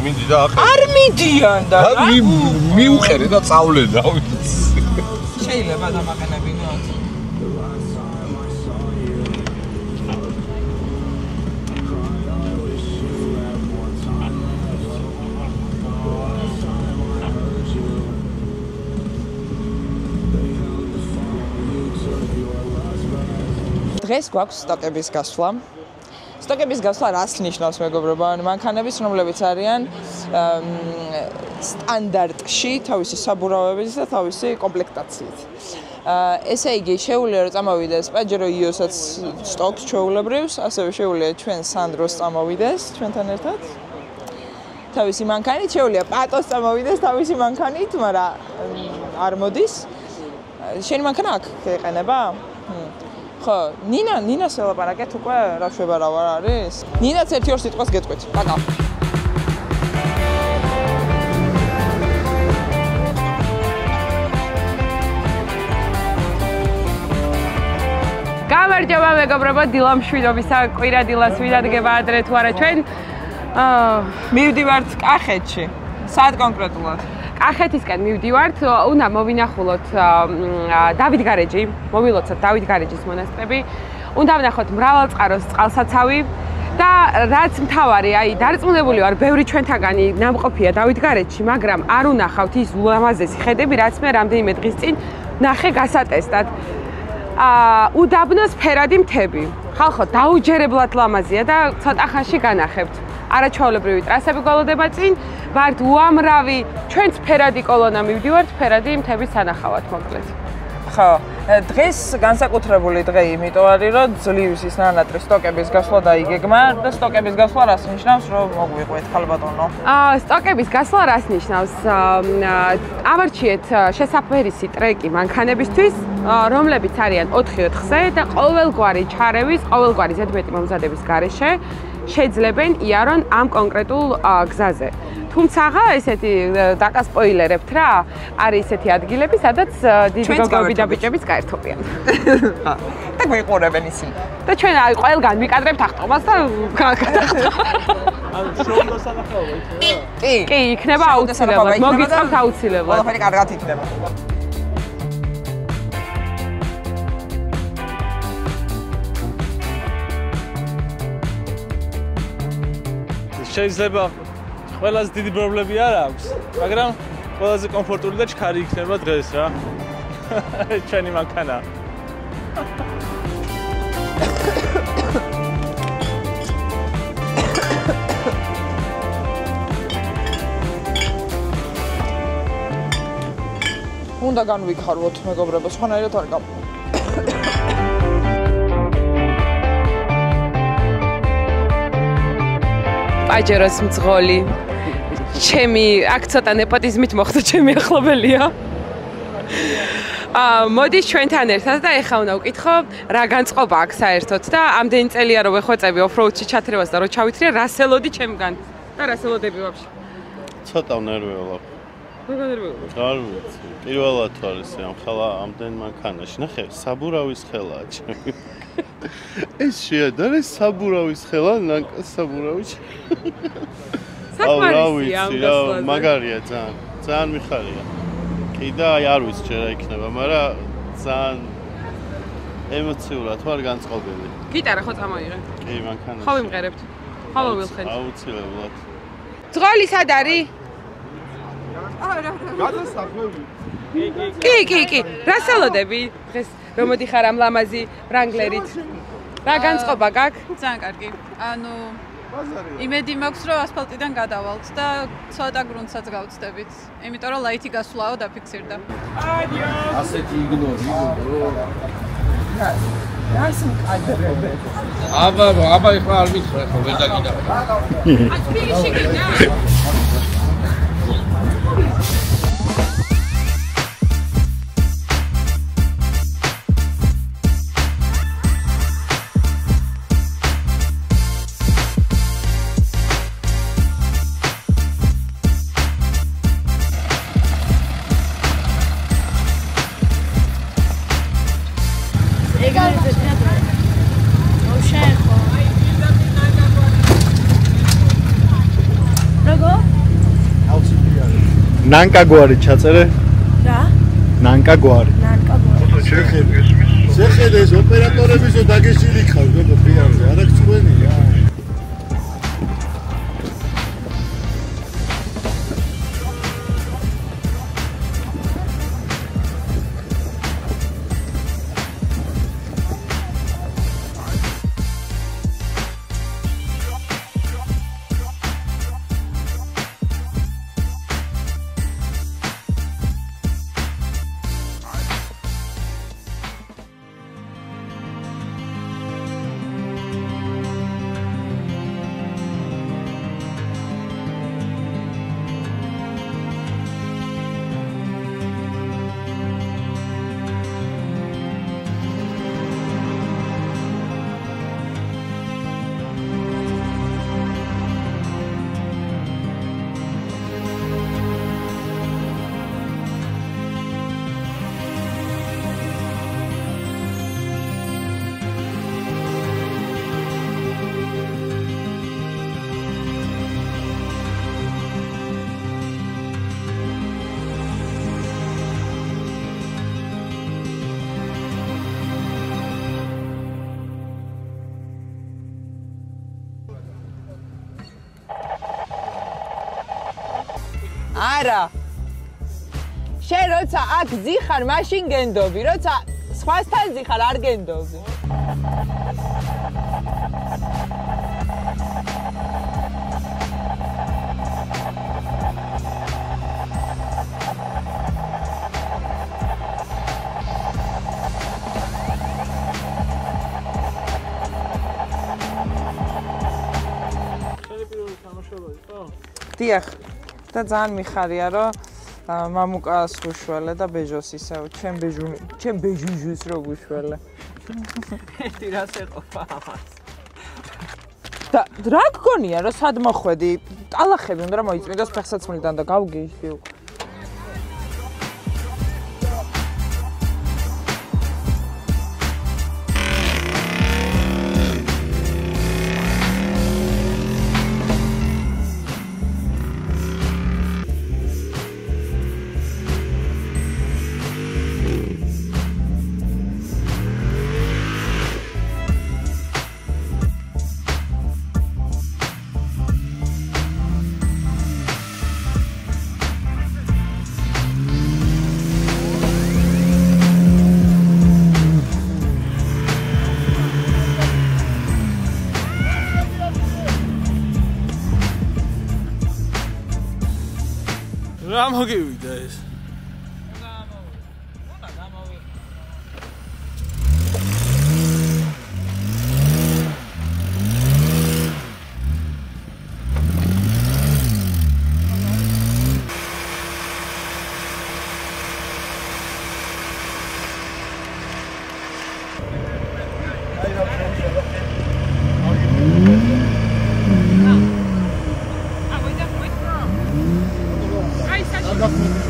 მიდი და ახლა არ მიდიან და მიუყერე და წავლე და შეიძლება დამაყენებინოთ დღეს გვაქვს სტოკების გასვლა სტოკების გასვლა რას ნიშნავს მეგობრებო? მანქანების, რომლებიც არიან სტანდარტში თავისი საბურავებით და თავისი კომპლექტაციით. ესე იგი, შეუძლია რომ წამოვიდეს Pajero EOS-აც სტოკს ჩვეულებრივს, ასევე შეუძლია ჩვენ Sandro-ს წამოვიდეს ჩვენთან ერთად. თავისი მანქანით შეუძლია Pato-ს წამოვიდეს თავისი მანქანით, მაგრამ არ მოდის. შენი მანქანა აქ ეყენება? ხო, ნინას ელაპარაკეთ უკვე რა შევარავ არ არის? ნინაც ერთი-ორ სიტყვას გეტყვით. პაკა. გამარჯობა მეგობრებო, დილა მშვიდობისა, კვირა დილას ვიდადგება ადრე თუ არა ჩვენ მივდივართ კახეთში. სად კონკრეტულად? კახეთისკენ მივდივართ, უნდა მოვინახულოთ დავით გარეჯი, მოვილოცოთ დავით გარეჯის მონასტრები, უნდა ვნახოთ მრავალწყაროს წყალსაცავი და რაც მთავარი, აი დარწმუნებული ვარ, ბევრი ჩვენთაგანი ნამყოფია დავით გარეჯში, მაგრამ არ ვნახავთ ის ულამაზესი ხედები, რაც მე რამდენიმე დღის წინ ნახე გასატესტად. უდაბნოს ფერადი მთები. ხალხო, დაუჯერებლად ლამაზია და ცოტა ხანში განახებთ. არაჩვეულებრივი ტრასები გვალოდება წინ, ვართ უამრავი, ჩვენც ფერადი კოლონა მივდივართ, ფერადი მთების სანახავად მოკლედ. ხო, დღეს განსაკუთრებული დღე, იმიტომ არის, რომ ძლივს ის ნანატრი სტოკების გასვლა და იგეგმა და სტოკების გასვლა რას ნიშნავს, რომ მოგვიყვეთ ხალბატონო? სტოკების გასვლა რას ნიშნავს? ავარჩიეთ შესაფერისი ტრეკი მანქანებისთვის, რომლებიც არიან 4-4-ზე და ყოველგვარი ჩარევის, ყოველგვარი ზედმეტი მომზადების გარეშე შეძლებენ იარონ ამ კონკრეტულ გზაზე. თუმცა ესეთი დაკასპოილერებთ რა, არის ესეთი ადგილები, სადაც დიდი გოგოები და ბიჭები გაერთობიან. და გვიყურებენ ისინი. და ჩვენ აი ყველგან ვიკადრებთ ახტომას და ანუ შოუს სანახაობა იქნება? კი, იქნება აუცილებლად. მოგიწევთ აუცილებლად. ყველაფერი კარგად იქნება. შეიძლება ყველაზე დიდი პრობლემები არ აქვს, მაგრამ ყველაზე კომფორტული და ჩქარი იქნება დღეს რა. ჩვენი მანქანა. უნდა განვიქარვოთ მეგობრებო, სხვანაირად არ გამ. Pajero-s მძღოლი. ჩემი აქ ცოტა ნეპოტიზმით მოხდა ჩემი ახლობელია. მოდის ჩვენთან ერთად და ეხლა უნდა ვკითხო რა განწყობა აქვს საერთოდ და ამდენი წელია რომ ვეხვეწები ოფროუდში ჩათრევას და რო ჩავითრია რასელოდი ჩემგან და რასელოდები ვაფშე. ცოტა ვნერვიულობ. ვეგანერვიულობ. არ ვიცი. პირველად არის ამ ხელა ამდენ მანქანაში. ნახე, საბურავის ხელაა ჩემი. ეს შეადარე საბურავის ხელა, ნანკა საბურავის. საკმარისია ამ გასვლაზე. მაგარია ძალიან. ძალიან მიხარია. კი და აი არ ვიცი ჯერ რა იქნება, მაგრამ ძალიან ემოციურად ვარ განწყობილი. გიტარა ხო წამოიღე? კი, მანქანაში. ხო ვიმყერებთ. ხო მოვილხეთ. აუცილებლად. ძღოლი სად არის? გადასახვევი. კი. რა სალოდები? დღეს რომ მოდიხარ ამ ლამაზი ვრანგლერით. რა განწყობა გაქვს? ძალიან კარგი. ანუ იმედი მაქვს, რომ ასფალტიდან გადავალთ და ცოტა გრუნტსაც გავწდებით. იმიტომ რომ ლაითი გასვლაო დაფიქსირდა. ასეთი იგნორი. რას მყადრებე? აბა ეხლა არ მითხრა, ხო ვერ დაგიდა. თბილისში გინდა? ნანკა გვარი ჩაწერე? რა? ნანკა გვარი. შეხედე ეს ოპერატორებისო დაგეშილი ხარ გოგო ფიარზე არა გწვენია არა შენ როცა აქ ძიხარ მაშინ გენდობი როცა სხვასთან ძიხარ არ გენდობი დიახ და ძალიან მიხარია რომ მამუკას უშველე და ბეჟოს ისევ ჩემ ბეჟუჟუს რო გუშველე ერთი რას ეყოფა ამას და რა გქონია რომ სად მოხვედი ტალახები უნდა რომ მოიწმინდოს ფეხსაცმლიდან და გავგეიშდი უკვე რა მოგივიდა ეს? აი, საჭირო.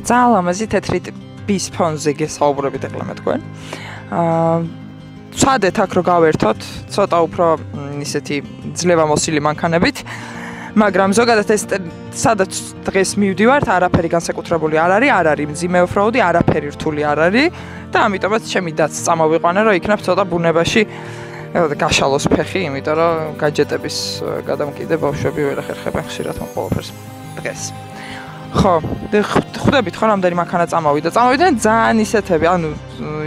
ძალიან ლამაზი თეთრი ტიპის ფონზე გესაუბრებით ეხლა მე თქვენ. ვცადეთ აქ რომ გავერთოთ ცოტა უფრო ისეთი ძლევამოსილი მანქანებით, მაგრამ ზოგადად ეს სადაც დღეს მივდივართ, არაფერი განსაკუთრებული არ არის მძიმე ოფროუდი, არაფერი რთული არ არის და ამიტომაც ჩემი დაც წამოვიყვანე რომ იქნებ ცოტა ბუნებაში გაშალოს ფეხი, იმიტომ რომ გაჯეტების გადამკიდე ბავშვები ვერ ახერხებენ ხშირად ამ ყველაფერს დღეს. ხო, ხვდებით ხო რამდენი მანქანა წამოვიდა ძალიან ისეთები, ანუ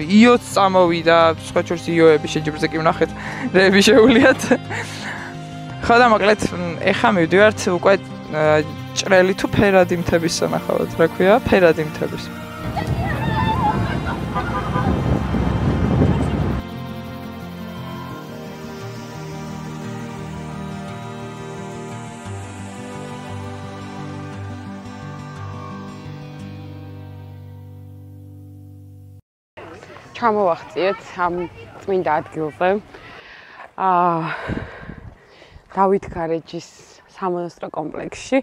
იოც წამოვიდა, სხვა შორის იოები შეჯიბრზე კი ვნახეთ, რეები შეუვლიათ. ხო და მოკლედ ეხა მივდივართ უკვე ჭრელი თუ ფერადი მთების სანახავად, რა ქვია, ფერადი მთების. ჩამოვახციეთ ამ წმინდა ადგილზე. დავით გარეჯის სამონასტრო კომპლექსში,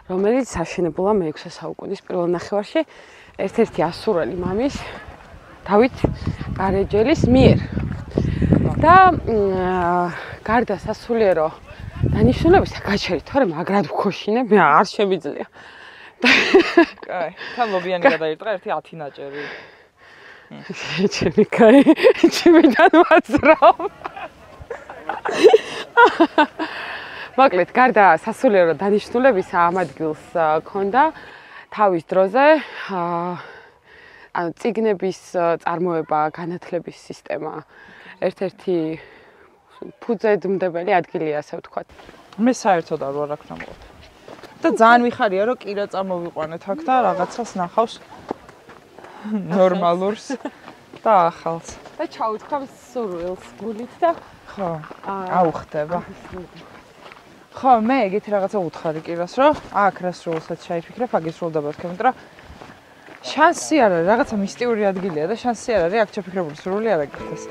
რომელიც აშენებულა მე-6 საუკუნის პირველ ნახევარში ერთ-ერთი ასურელი მამის დავით გარეჯელის მიერ. და გარდა სასულიერო დანიშნულებისა გაჩერით, თორემ მაგრად ვქოშინე, მე არ შემიძლია. კაი, თან ლობიანი გადაირტყა ერთი 10 ნაჭერი. ჩემი კაი, ჩემიდან ვაძრავ. მოკლედ, გარდა სასულიერო დანიშნულებისა ამ ადგილს ქონდა თავის დროზე ანუ წიგნების წარმოება, განათლების სისტემა, ერთ-ერთი ფუძემდებელი ადგილია, ასე ვთქვათ. მე საერთოდ არ ვარ აქ ნამყოფი. და ძალიან მიხარია, რომ კირა წამოვიყვანეთ აქ და რაღაცას ნახავს ნორმალურს და ახალს. და ჩაუთქვამს სურვილს გულით და ხო, აუხდება. ხო, მე ეგეთი რაღაცა უთხარი კირას, რომ აქ რას როლსაც ჩაიფიქრებ, აგის როლდება თქვენ, მაგრამ შანსი არ არის, რაღაცა მისტიური ადგილია და შანსი არ არის, აქ ჩაფიქრებული სურვილი არ აგიხდეს.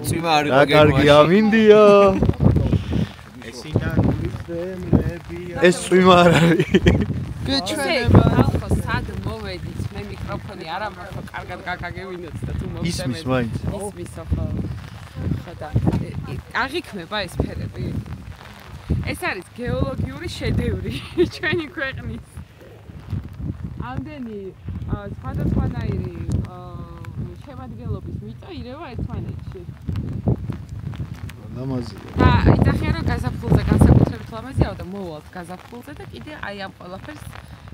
წვიმა არ იყო გეგმაში. კარგი ამინდია. ეს წვიმა არ არის. გეჩვენება. ახლა სად მოვედით? მე მიკროფონი არ ამართო, კარგად გაგაგევინოთ და თუ მოვსემეთ. ისმის მაინც. ისმის ახლა. ხოდა აღიქმება ეს ფერები. ეს არის გეოლოგიური შედევრი ჩვენი ქვეყნის. ამდენი სხვადასხვანაირი შემადგენლობის მიწა ირევა ერთმანეთში. ლამაზია. და იცახია რომ გაზაფხულზე განსაკუთრებით ლამაზია და მოვალთ გაზაფხულზე და კიდე აი ამ ყველაფერს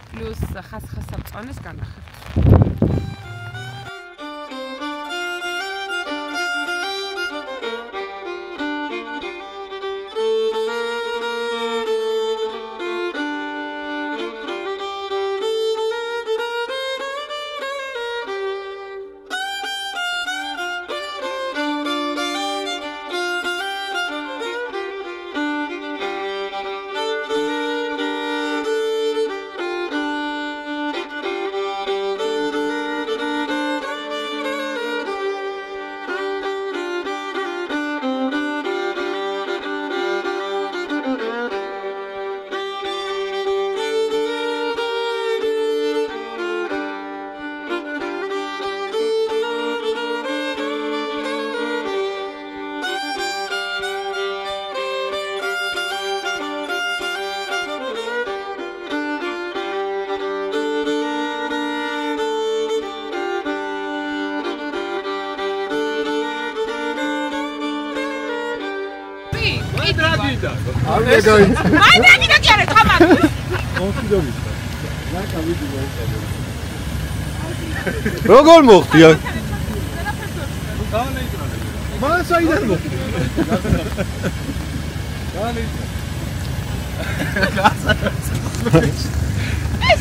პლუს ხასხასამწვანეს განახერხებთ. როგორ მოხდი? მას აიდან მოხდი.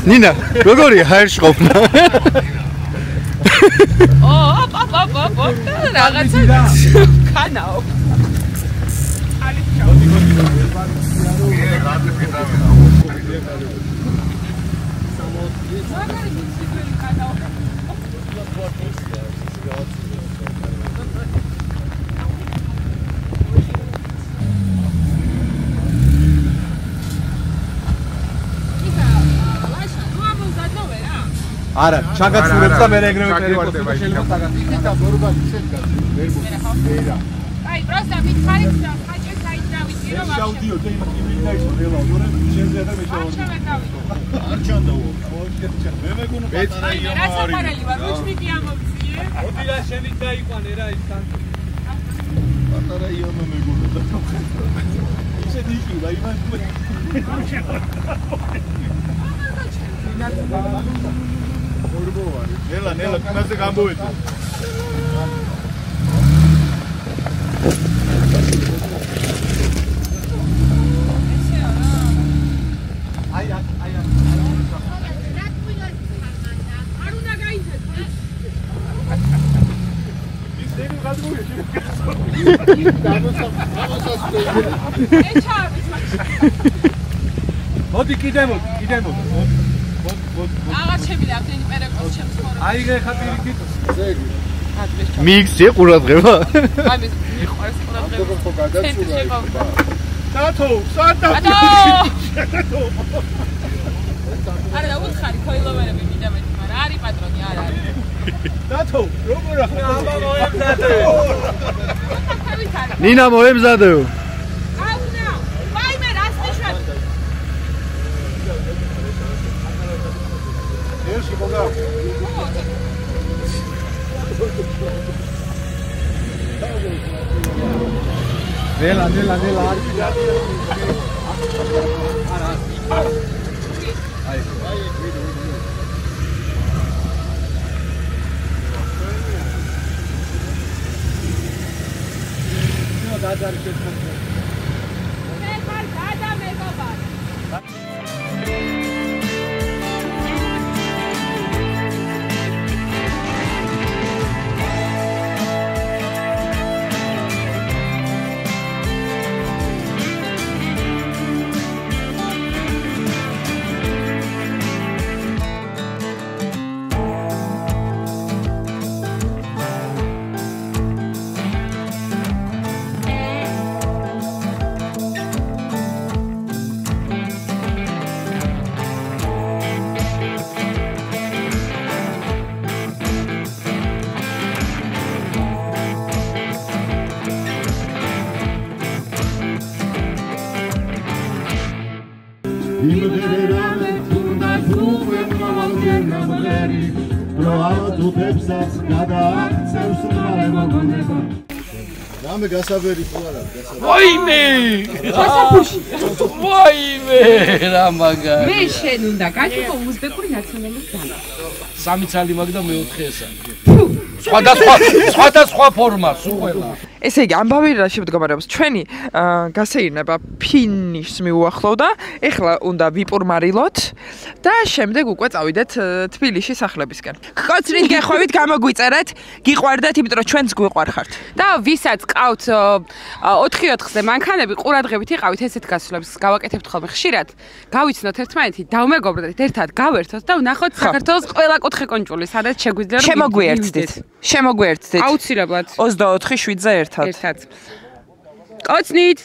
ნინა, როგორია ჰაერში ყოფნა? რაღაცა ხანაო. არა, ჩაგაცურებს და მე ეგრევე პერიკოს შეიძლება საგანტიკა ბორბალი შედგა. ვერ მოხდა. აი, პროსტა მითხარით და ხაჭეს აიძრავით, რომ არ შავდიო და იმენა ის რელა, მორე შენზე და მე შევარ. არ ჩანდაო. მე მეგონა პატარა რა საფარელი ვარ, უჩნიკი ამოვწიე. მოდი რა შენით დაიყვანე რა ის თან. პატარა იამა მეგონა და ისე დიჭირა იმან ნელა ნელა კანაზე გამოვედი არ უნდა გაიცეთ ის დენი გადმოვედი მოდი კიდე მოდი აღარ შემიძლია ამდენი პერეკოს ჩემს ხორა. აიღე ხაპირით ზეგი. მიიქცე ყურადღება. აი მე მიყვარს ყურადღება. დათო, სანტა. დათო. არა და უთხარი ქოილოვერები მინდა მე, მაგრამ არის პატრონი, არ არის. დათო, როგორ ახლა? აბა მოემზადე. ნინა მოემზადეო. აუნა. ვაიმე რას ნიშნავს? ერში მოგა. ნელა არა. აი. ნო დაძარი შეწყდა. მე ხარ გადა მეგობარ. რამე გასაბერი ხო არა გასაბერი ვაიმე! გასაფუში. ვაიმე, რა მაგარი. მე შენ უნდა გაჩუქო უზბეკური ნაციონალური ძალა. სამი ცალი მაგ და მეოთხე ესა. სხვადასხვა ფორმა, სულ ყველა. ესე იგი, ამბავი რა შემდგომარეობს? ჩვენი გასეირნება ფინიშს მიუახლოვდა. ეხლა უნდა ვიპურმარილოთ და შემდეგ უკვე წავიდეთ თბილისში სახლებისკენ. კოცრით გეხვევით, გამოგვიწერეთ, გიყვარდეთ, იმიტომ რომ ჩვენც გვიყვარხართ. და ვისაც ყავთ 4-4-ზე მანქანები, ყურადღებით იყავით ესეთ გასვლებს, გავაკეთებთ ხოლმე ხშირად. გავიცნოთ ერთმანეთი, დავმეგობრდეთ, ერთად გავერთოთ და ვნახოთ საქართველოს ყველა კუთხე კონჭული, სადაც შეგვიძლია რომ შემოგვიერთდით. აუცილებლად 24-7-ზე ერთად. ერთად. კოცნით